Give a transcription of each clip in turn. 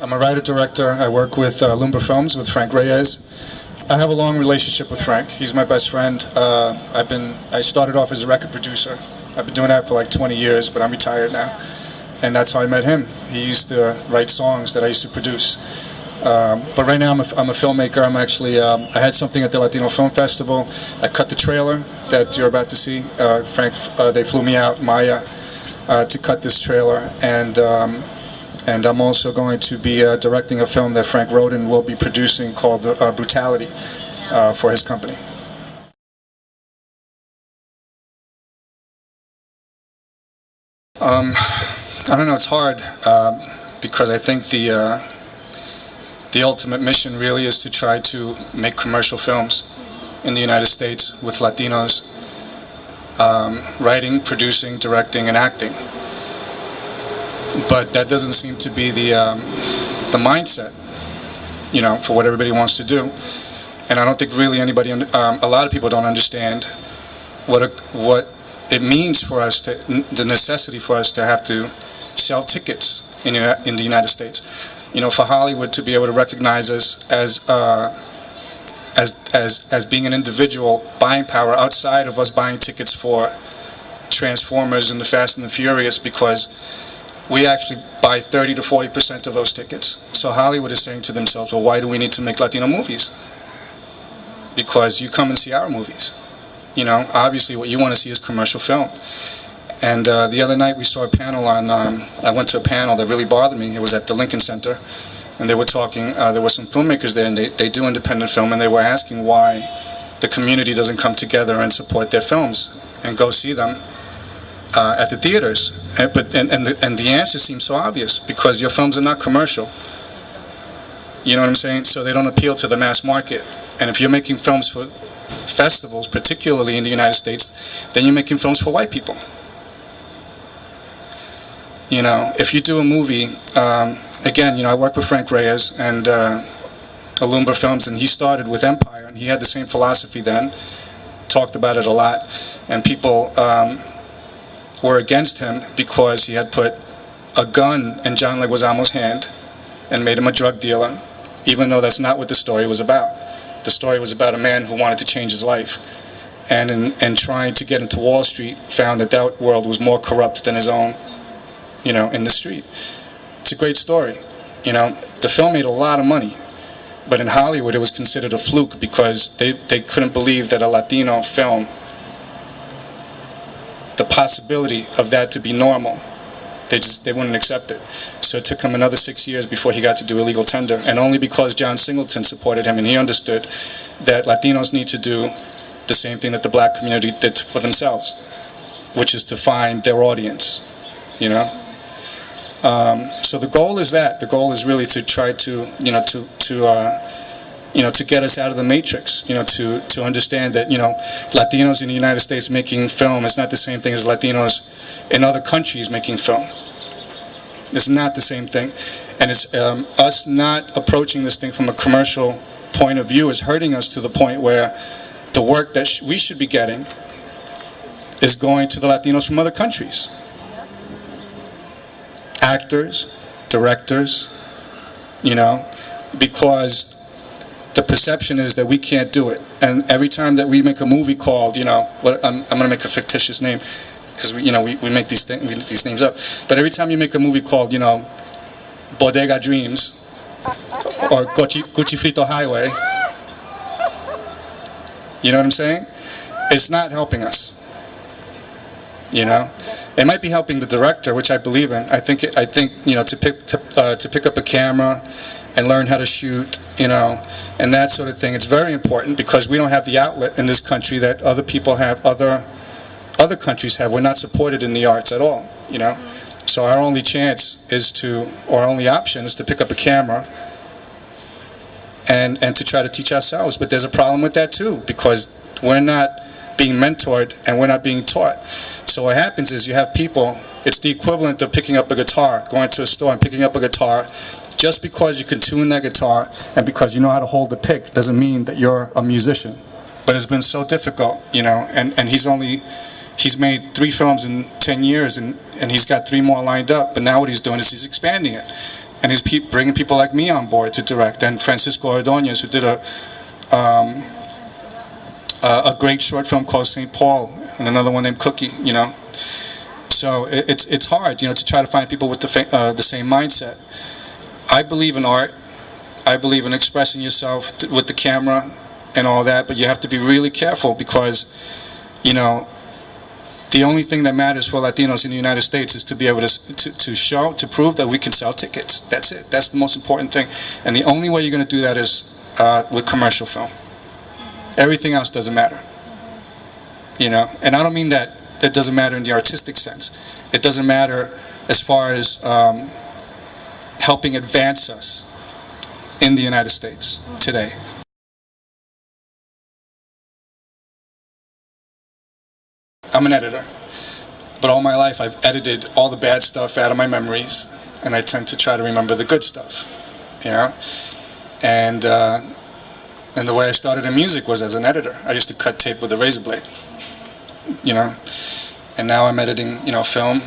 I'm a writer-director. I work with Lumber Films with Frank Reyes. I have a long relationship with Frank. He's my best friend. I started off as a record producer. I've been doing that for like 20 years, but I'm retired now. And that's how I met him. He used to write songs that I used to produce. But right now I'm a filmmaker. I'm actually, I had something at the Latino Film Festival. I cut the trailer that you're about to see. Frank, they flew me out, Maya, to cut this trailer. And I'm also going to be directing a film that Frank wrote and will be producing called Brutality for his company. I don't know, it's hard because I think the ultimate mission really is to try to make commercial films in the United States with Latinos writing, producing, directing, and acting. But that doesn't seem to be the mindset, you know, for what everybody wants to do. And I don't think really anybody, a lot of people don't understand what it means for us to, the necessity for us to have to sell tickets in the United States. You know, for Hollywood to be able to recognize us as being an individual buying power outside of us buying tickets for Transformers and the Fast and the Furious, because we actually buy 30 to 40% of those tickets. So Hollywood is saying to themselves, well, why do we need to make Latino movies? Because you come and see our movies. You know, obviously what you want to see is commercial film. And the other night we saw a panel on, I went to a panel that really bothered me. It was at the Lincoln Center. And they were talking, there were some filmmakers there, and they do independent film, and they were asking why the community doesn't come together and support their films and go see them at the theaters. And the answer seems so obvious, because your films are not commercial. You know what I'm saying? So they don't appeal to the mass market. And if you're making films for festivals, particularly in the United States, then you're making films for white people. You know, if you do a movie, again, you know, I work with Frank Reyes and Lumber Films, and he started with Empire, and he had the same philosophy then, talked about it a lot, and people were against him because he had put a gun in John Leguizamo's hand and made him a drug dealer, even though that's not what the story was about. The story was about a man who wanted to change his life, and in trying to get into Wall Street, found that that world was more corrupt than his own, you know, in the street. It's a great story. You know, the film made a lot of money, but in Hollywood it was considered a fluke because they couldn't believe that a Latino film, the possibility of that to be normal, they wouldn't accept it. So it took him another 6 years before he got to do Illegal Tender, and only because John Singleton supported him and he understood that Latinos need to do the same thing that the black community did for themselves, which is to find their audience, you know. So the goal is that. The goal is really to try to, you know, to get us out of the matrix, you know, to understand that, you know, Latinos in the United States making film is not the same thing as Latinos in other countries making film. It's not the same thing. And it's us not approaching this thing from a commercial point of view is hurting us to the point where the work that we should be getting is going to the Latinos from other countries. Actors, directors, you know, because the perception is that we can't do it. And every time that we make a movie called, you know, I'm going to make a fictitious name, because we make these names up. But every time you make a movie called, you know, Bodega Dreams or Gucci Frito Highway, you know what I'm saying? It's not helping us. You know, it might be helping the director, which I believe in. I think you know, to pick up a camera and learn how to shoot, you know, and that sort of thing. It's very important because we don't have the outlet in this country that other people have, other countries have. We're not supported in the arts at all, you know. So our only chance is our only option is to pick up a camera and to try to teach ourselves. But there's a problem with that too, because we're not being mentored and we're not being taught. So what happens is you have people, it's the equivalent of picking up a guitar, going to a store and picking up a guitar. Just because you can tune that guitar and because you know how to hold the pick doesn't mean that you're a musician. But it's been so difficult, you know, and he's made 3 films in 10 years and he's got 3 more lined up, but now what he's doing is he's expanding it. and he's bringing people like me on board to direct, and Francisco Ordóñez, who did a great short film called St. Paul, and another one named Cookie, you know. So it's hard, you know, to try to find people with the same mindset. I believe in art. I believe in expressing yourself with the camera and all that, but you have to be really careful because, you know, the only thing that matters for Latinos in the United States is to be able to prove that we can sell tickets. That's it. That's the most important thing. And the only way you're going to do that is with commercial film. Everything else doesn't matter. You know, and I don't mean that it doesn't matter in the artistic sense. It doesn't matter as far as helping advance us in the United States today. I'm an editor, but all my life I've edited all the bad stuff out of my memories, and I tend to try to remember the good stuff, you know. And the way I started in music was as an editor. I used to cut tape with a razor blade, you know. And now I'm editing, you know, film,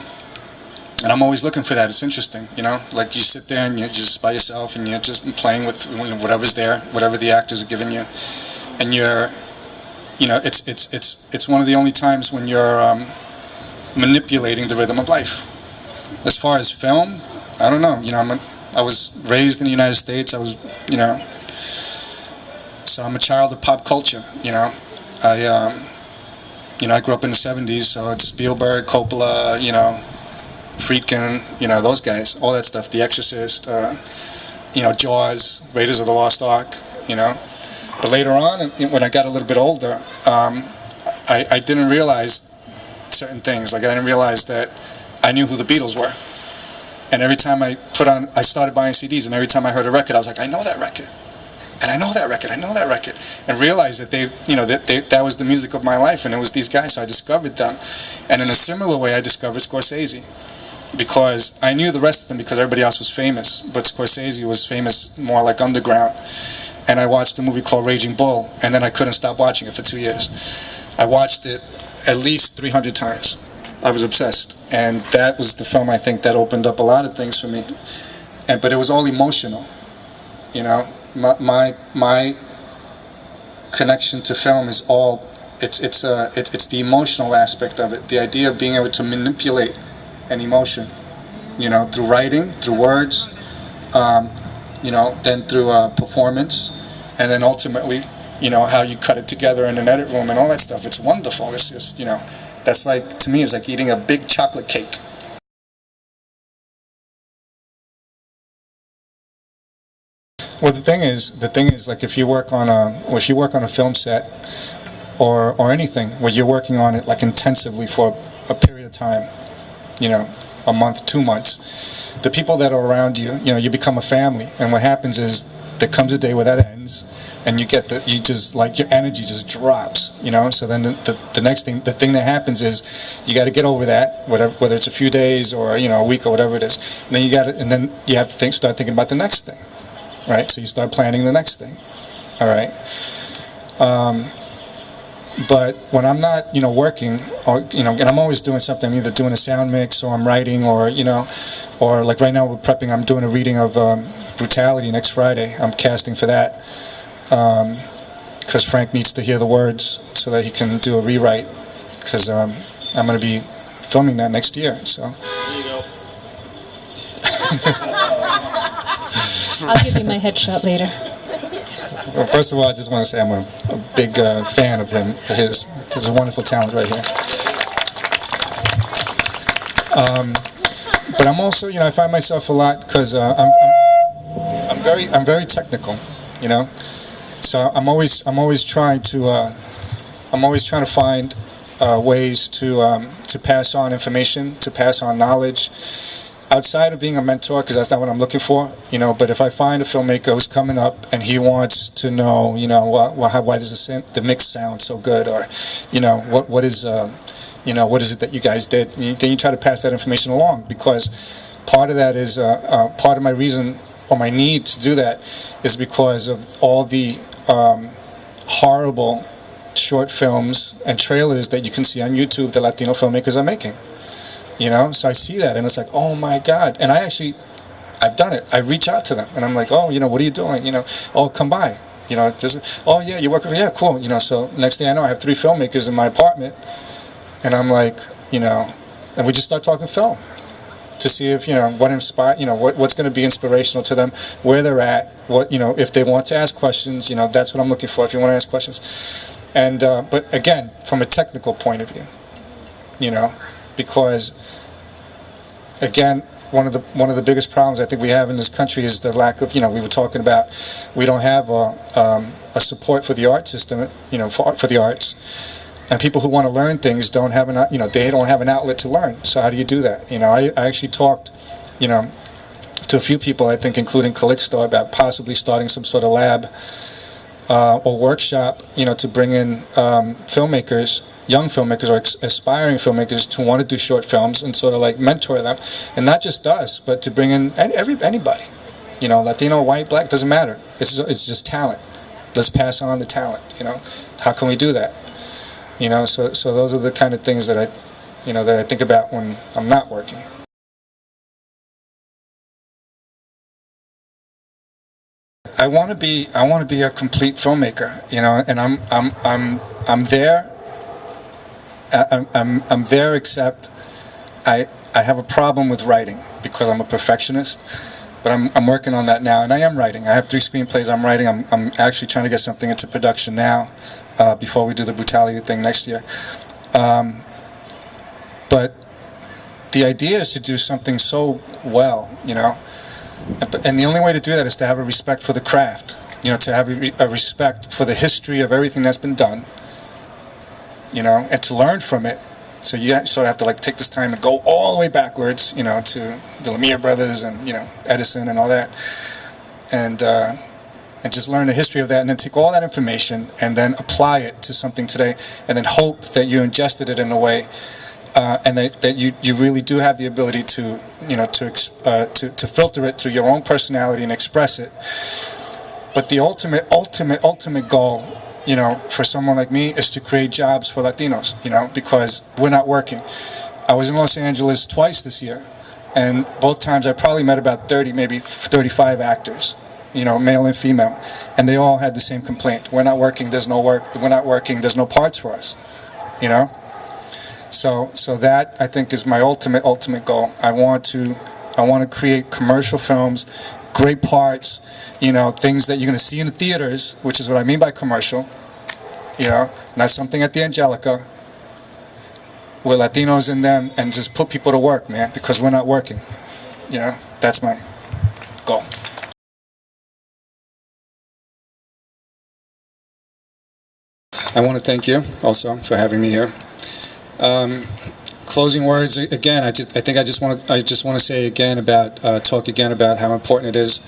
and I'm always looking for that. It's interesting, you know. Like you sit there and you're just by yourself, and you're just playing with whatever's there, whatever the actors are giving you, and you're. You know, it's one of the only times when you're manipulating the rhythm of life. As far as film, I don't know. You know, I was raised in the United States. I was, you know, so I'm a child of pop culture. You know, I grew up in the '70s, so it's Spielberg, Coppola, you know, Friedkin, you know, those guys, all that stuff. The Exorcist, you know, Jaws, Raiders of the Lost Ark, you know. But later on, when I got a little bit older, I didn't realize certain things. Like I didn't realize that I knew who the Beatles were. And every time I started buying CDs, and every time I heard a record, I was like, I know that record. And I know that record, I know that record. And realized that that was the music of my life, and it was these guys, so I discovered them. And in a similar way, I discovered Scorsese. Because I knew the rest of them because everybody else was famous. But Scorsese was famous more like underground. And I watched a movie called Raging Bull, and then I couldn't stop watching it for 2 years. I watched it at least 300 times. I was obsessed. And that was the film, I think, that opened up a lot of things for me. But it was all emotional. You know, my connection to film is all, it's the emotional aspect of it. The idea of being able to manipulate an emotion, you know, through writing, through words, you know, then through performance, and then ultimately, you know, how you cut it together in an edit room and all that stuff. It's wonderful. It's just, you know, that's like, to me, it's like eating a big chocolate cake. Well, the thing is, like, if you work on a film set or anything where you're working on it like intensively for a period of time, you know, a month, 2 months. The people that are around you, you know, you become a family, and what happens is there comes a day where that ends, and you just like your energy just drops, you know. So then the next thing, the thing that happens is you got to get over that, whether it's a few days or, you know, a week or whatever it is. And then you have to start thinking about the next thing, right? So you start planning the next thing, all right. But when I'm not, you know, working, or, you know, and I'm always doing something, I'm either doing a sound mix, or I'm writing, or, you know, or like right now we're prepping, I'm doing a reading of Brutality next Friday. I'm casting for that, because Frank needs to hear the words so that he can do a rewrite, because I'm going to be filming that next year, so. There you go. I'll give you my headshot later. Well, first of all, I just want to say I'm a big fan of him. His a wonderful talent right here. But I'm also, you know, I find myself a lot because I'm very technical, you know. So I'm always trying to find ways to pass on information, to pass on knowledge. Outside of being a mentor, because that's not what I'm looking for, you know. But if I find a filmmaker who's coming up and he wants to know, you know, why does the mix sound so good, or, you know, what is it that you guys did? Then you try to pass that information along, because part of that is part of my reason or my need to do that is because of all the horrible short films and trailers that you can see on YouTube that Latino filmmakers are making. You know, so I see that and it's like, oh my God. And I I've done it. I reach out to them, and I'm like, oh, what are you doing? Oh, come by. Oh yeah, you work with, yeah, cool. So next thing I know, I have 3 filmmakers in my apartment, and I'm like, and we just start talking film to see if, what inspire, what's going to be inspirational to them, where they're at, what, if they want to ask questions, that's what I'm looking for, if you want to ask questions. And, but again, from a technical point of view, because, again, one of the biggest problems I think we have in this country is the lack of, we were talking about, we don't have a support for the art system, for the arts. And people who want to learn things don't have an, they don't have an outlet to learn. So how do you do that? I actually talked, to a few people, I think, including Calixto, about possibly starting some sort of lab or workshop, to bring in filmmakers, young filmmakers or aspiring filmmakers who want to do short films and sort of like mentor them, and not just us, but to bring in anybody, Latino, white, black, doesn't matter. It's just talent. Let's pass on the talent. How can we do that? So those are the kind of things that that I think about when I'm not working. I want to be a complete filmmaker, and I'm there. I'm there, except I have a problem with writing because I'm a perfectionist. But I'm working on that now, and I am writing. I have 3 screenplays I'm writing. I'm actually trying to get something into production now. Before we do the brutality thing next year. But the idea is to do something so well, and the only way to do that is to have a respect for the craft, to have a respect for the history of everything that's been done, and to learn from it. So you sort of have to like take this time and go all the way backwards, to the Lumiere brothers and, Edison and all that. And just learn the history of that, and then take all that information and then apply it to something today, and then hope that you ingested it in a way, and that you really do have the ability to to filter it through your own personality and express it. But the ultimate goal, for someone like me, is to create jobs for Latinos, because we're not working. I was in Los Angeles twice this year, and both times I probably met about 30, maybe 35 actors. Male and female, and they all had the same complaint: we're not working, there's no work. We're not working, there's no parts for us. So that, I think, is my ultimate goal. I want to create commercial films, great parts, things that you're going to see in the theaters, which is what I mean by commercial. Not something at the Angelica with Latinos in them, and just put people to work, man, because we're not working. That's my goal. I want to thank you also for having me here. Closing words again. I just want to say again about talk again about how important it is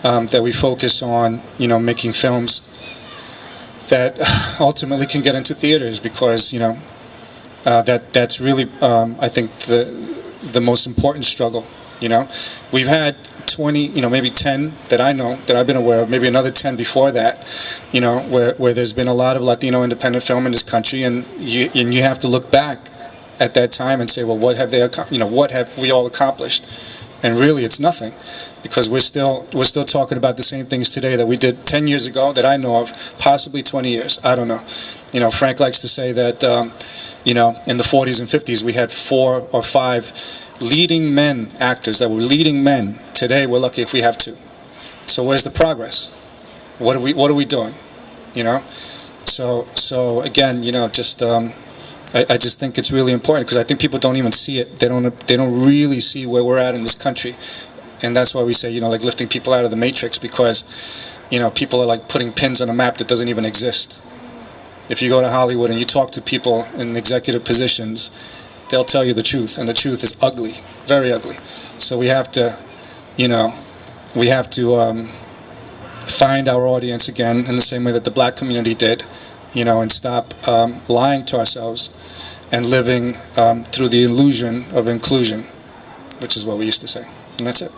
that we focus on making films that ultimately can get into theaters, because that's really I think the most important struggle. We've had 20, maybe 10 that I know, that I've been aware of, maybe another 10 before that, where there's been a lot of Latino independent film in this country, and you have to look back at that time and say, well, what have what have we all accomplished? And really, it's nothing, because we're still talking about the same things today that we did 10 years ago, that I know of, possibly 20 years. I don't know. Frank likes to say that, in the 40s and 50s we had 4 or 5 leading men actors that were leading men. Today we're lucky if we have 2. So where's the progress? What are we doing? So again, just I just think it's really important, because I think people don't even see it. They don't really see where we're at in this country, and that's why we say, like lifting people out of the matrix, because people are like putting pins on a map that doesn't even exist. If you go to Hollywood and you talk to people in executive positions, they'll tell you the truth, and the truth is ugly, very ugly. So we have to, find our audience again in the same way that the black community did, and stop lying to ourselves and living through the illusion of inclusion, which is what we used to say. And that's it.